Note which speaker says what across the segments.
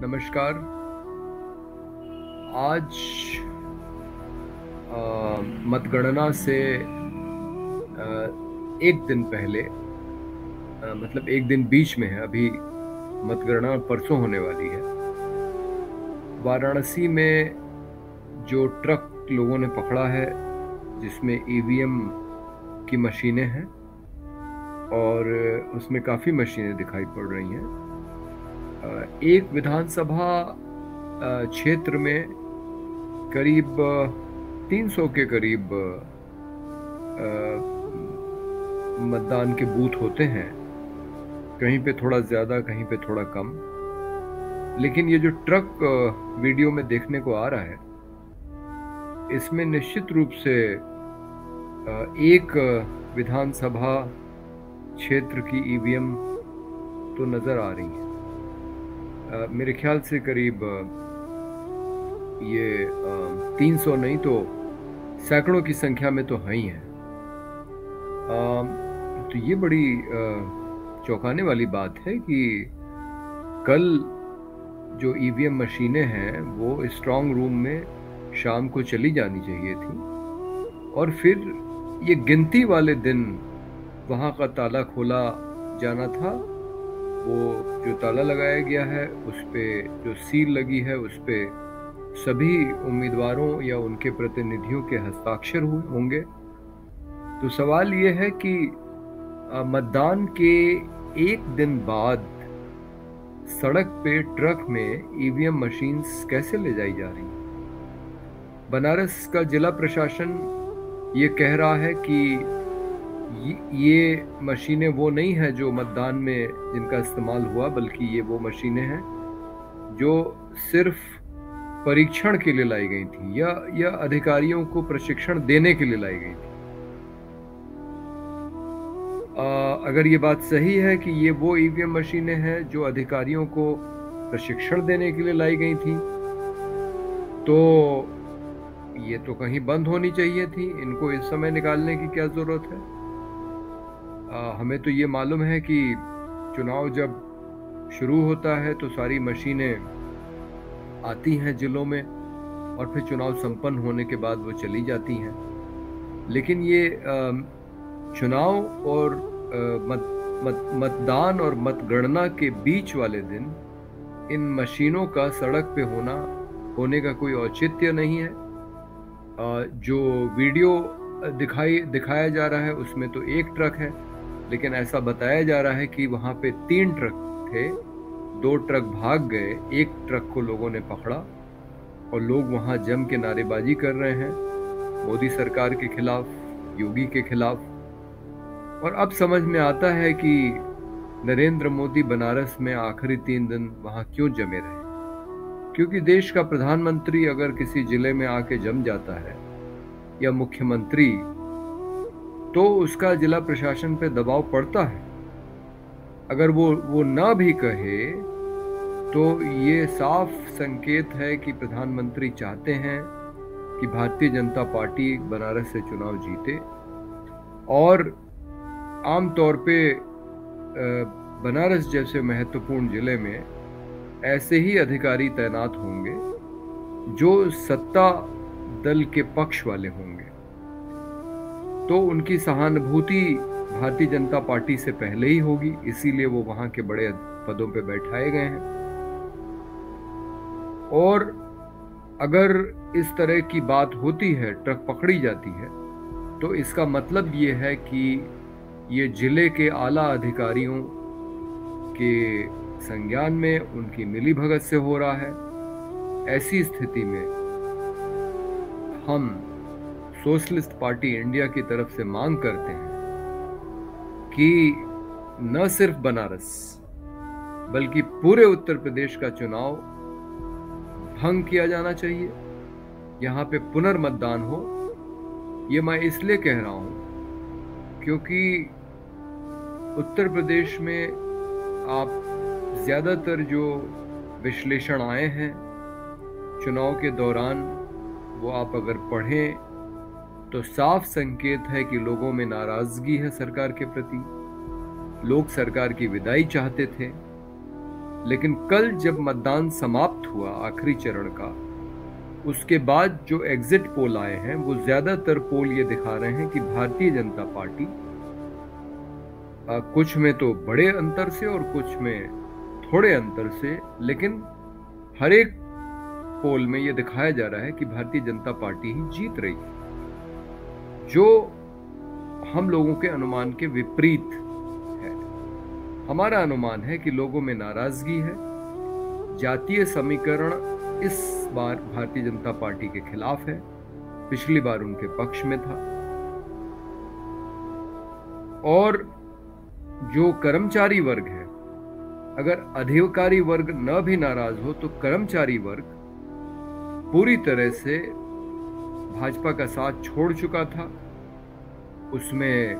Speaker 1: नमस्कार। आज मतगणना से एक दिन पहले, मतलब एक दिन बीच में है। अभी मतगणना परसों होने वाली है। वाराणसी में जो ट्रक लोगों ने पकड़ा है जिसमें ईवीएम की मशीनें हैं और उसमें काफ़ी मशीनें दिखाई पड़ रही हैं। एक विधानसभा क्षेत्र में करीब 300 के करीब मतदान के बूथ होते हैं। कहीं पे थोड़ा ज़्यादा, कहीं पे थोड़ा कम। लेकिन ये जो ट्रक वीडियो में देखने को आ रहा है, इसमें निश्चित रूप से एक विधानसभा क्षेत्र की ईवीएम तो नज़र आ रही है। मेरे ख्याल से करीब ये 300 नहीं तो सैकड़ों की संख्या में तो हैं ही हैं। तो ये बड़ी चौंकाने वाली बात है कि कल जो ईवीएम मशीनें हैं वो स्ट्रांग रूम में शाम को चली जानी चाहिए थी और फिर ये गिनती वाले दिन वहाँ का ताला खोला जाना था। वो जो ताला लगाया गया है उस पे जो सील लगी है उस पे सभी उम्मीदवारों या उनके प्रतिनिधियों के हस्ताक्षर होंगे। तो सवाल ये है कि मतदान के एक दिन बाद सड़क पे ट्रक में ईवीएम मशीन्स कैसे ले जाई जा रही हैं? बनारस का जिला प्रशासन ये कह रहा है कि ये मशीनें वो नहीं है जो मतदान में जिनका इस्तेमाल हुआ, बल्कि ये वो मशीनें हैं जो सिर्फ परीक्षण के लिए लाई गई थी या अधिकारियों को प्रशिक्षण देने के लिए लाई गई थी। अगर ये बात सही है कि ये वो ईवीएम मशीनें हैं जो अधिकारियों को प्रशिक्षण देने के लिए लाई गई थी, तो ये तो कहीं बंद होनी चाहिए थी। इनको इस समय निकालने की क्या जरूरत है? हमें तो ये मालूम है कि चुनाव जब शुरू होता है तो सारी मशीनें आती हैं जिलों में और फिर चुनाव संपन्न होने के बाद वो चली जाती हैं। लेकिन ये चुनाव और मतदान और मतगणना के बीच वाले दिन इन मशीनों का सड़क पे होने का कोई औचित्य नहीं है। जो वीडियो दिखाया जा रहा है उसमें तो एक ट्रक है, लेकिन ऐसा बताया जा रहा है कि वहाँ पे 3 ट्रक थे। 2 ट्रक भाग गए, एक ट्रक को लोगों ने पकड़ा और लोग वहाँ जम के नारेबाजी कर रहे हैं मोदी सरकार के खिलाफ, योगी के खिलाफ। और अब समझ में आता है कि नरेंद्र मोदी बनारस में आखिरी 3 दिन वहाँ क्यों जमे रहे। क्योंकि देश का प्रधानमंत्री अगर किसी जिले में आके जम जाता है या मुख्यमंत्री, तो उसका जिला प्रशासन पे दबाव पड़ता है। अगर वो ना भी कहे तो ये साफ संकेत है कि प्रधानमंत्री चाहते हैं कि भारतीय जनता पार्टी बनारस से चुनाव जीते। और आमतौर पे बनारस जैसे महत्वपूर्ण जिले में ऐसे ही अधिकारी तैनात होंगे जो सत्ता दल के पक्ष वाले होंगे, तो उनकी सहानुभूति भारतीय जनता पार्टी से पहले ही होगी, इसीलिए वो वहां के बड़े पदों पे बैठाए गए हैं। और अगर इस तरह की बात होती है, ट्रक पकड़ी जाती है, तो इसका मतलब ये है कि ये जिले के आला अधिकारियों के संज्ञान में, उनकी मिलीभगत से हो रहा है। ऐसी स्थिति में हम सोशलिस्ट पार्टी इंडिया की तरफ से मांग करते हैं कि न सिर्फ बनारस बल्कि पूरे उत्तर प्रदेश का चुनाव भंग किया जाना चाहिए, यहाँ पे पुनर्मतदान हो। ये मैं इसलिए कह रहा हूँ क्योंकि उत्तर प्रदेश में आप ज़्यादातर जो विश्लेषण आए हैं चुनाव के दौरान, वो आप अगर पढ़ें तो साफ संकेत है कि लोगों में नाराजगी है सरकार के प्रति। लोग सरकार की विदाई चाहते थे लेकिन कल जब मतदान समाप्त हुआ आखिरी चरण का, उसके बाद जो एग्जिट पोल आए हैं वो ज्यादातर पोल ये दिखा रहे हैं कि भारतीय जनता पार्टी कुछ में तो बड़े अंतर से और कुछ में थोड़े अंतर से, लेकिन हर एक पोल में ये दिखाया जा रहा है कि भारतीय जनता पार्टी ही जीत रही है, जो हम लोगों के अनुमान के विपरीत है। हमारा अनुमान है कि लोगों में नाराजगी है। जातीय समीकरण इस बार भारतीय जनता पार्टी के खिलाफ है, पिछली बार उनके पक्ष में था। और जो कर्मचारी वर्ग है, अगर अधिकारी वर्ग न भी नाराज हो तो कर्मचारी वर्ग पूरी तरह से भाजपा का साथ छोड़ चुका था। उसमें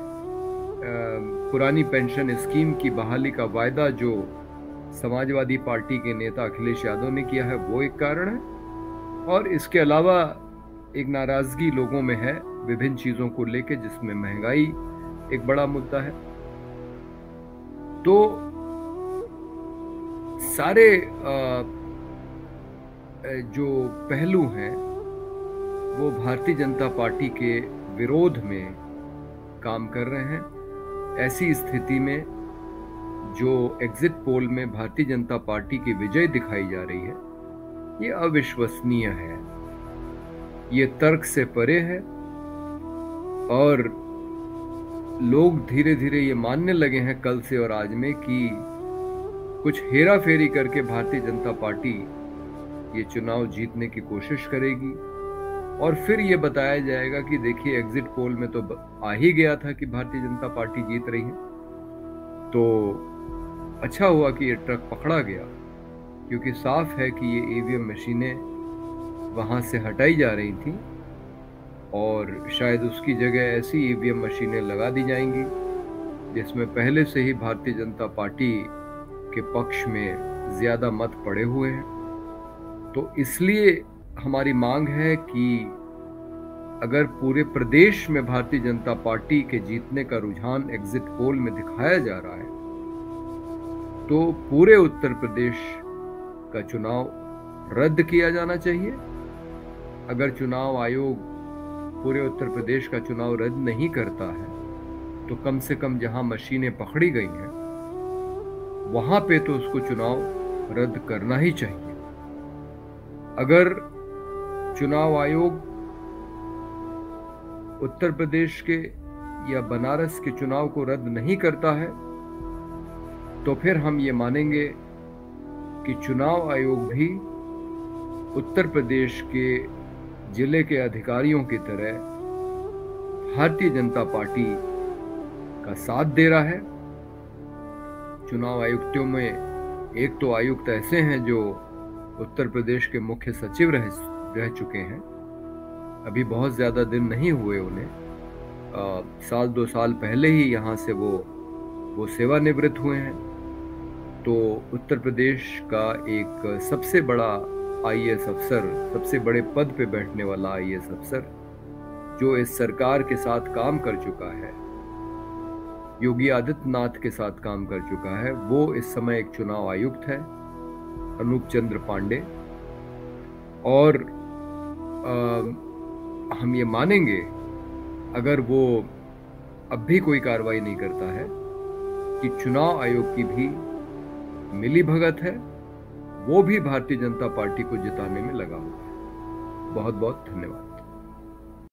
Speaker 1: पुरानी पेंशन स्कीम की बहाली का वायदा जो समाजवादी पार्टी के नेता अखिलेश यादव ने किया है वो एक कारण है, और इसके अलावा एक नाराजगी लोगों में है विभिन्न चीजों को लेकर, जिसमें महंगाई एक बड़ा मुद्दा है। तो सारे जो पहलू हैं वो भारतीय जनता पार्टी के विरोध में काम कर रहे हैं। ऐसी स्थिति में जो एग्जिट पोल में भारतीय जनता पार्टी की विजय दिखाई जा रही है ये अविश्वसनीय है, ये तर्क से परे है, और लोग धीरे धीरे ये मानने लगे हैं कल से और आज में कि कुछ हेरा फेरी करके भारतीय जनता पार्टी ये चुनाव जीतने की कोशिश करेगी, और फिर ये बताया जाएगा कि देखिए एग्जिट पोल में तो आ ही गया था कि भारतीय जनता पार्टी जीत रही है। तो अच्छा हुआ कि ये ट्रक पकड़ा गया, क्योंकि साफ है कि ये ईवीएम मशीनें वहां से हटाई जा रही थी और शायद उसकी जगह ऐसी ईवीएम मशीनें लगा दी जाएंगी जिसमें पहले से ही भारतीय जनता पार्टी के पक्ष में ज्यादा मत पड़े हुए हैं। तो इसलिए हमारी मांग है कि अगर पूरे प्रदेश में भारतीय जनता पार्टी के जीतने का रुझान एग्जिट पोल में दिखाया जा रहा है, तो पूरे उत्तर प्रदेश का चुनाव रद्द किया जाना चाहिए। अगर चुनाव आयोग पूरे उत्तर प्रदेश का चुनाव रद्द नहीं करता है तो कम से कम जहां मशीनें पकड़ी गई हैं वहां पे तो उसको चुनाव रद्द करना ही चाहिए। अगर चुनाव आयोग उत्तर प्रदेश के या बनारस के चुनाव को रद्द नहीं करता है तो फिर हम ये मानेंगे कि चुनाव आयोग भी उत्तर प्रदेश के जिले के अधिकारियों की तरह भारतीय जनता पार्टी का साथ दे रहा है। चुनाव आयुक्तों में एक तो आयुक्त ऐसे हैं जो उत्तर प्रदेश के मुख्य सचिव रह चुके हैं, अभी बहुत ज्यादा दिन नहीं हुए उन्हें, साल 2 साल पहले ही यहाँ से वो सेवानिवृत्त हुए हैं। तो उत्तर प्रदेश का एक सबसे बड़ा आईएएस अफसर, सबसे बड़े पद पे बैठने वाला आईएएस अफसर जो इस सरकार के साथ काम कर चुका है, योगी आदित्यनाथ के साथ काम कर चुका है, वो इस समय एक चुनाव आयुक्त है, अनूप चंद्र पांडे। और हम ये मानेंगे अगर वो अब भी कोई कार्रवाई नहीं करता है कि चुनाव आयोग की भी मिली भगत है, वो भी भारतीय जनता पार्टी को जिताने में लगा हुआ है। बहुत बहुत धन्यवाद।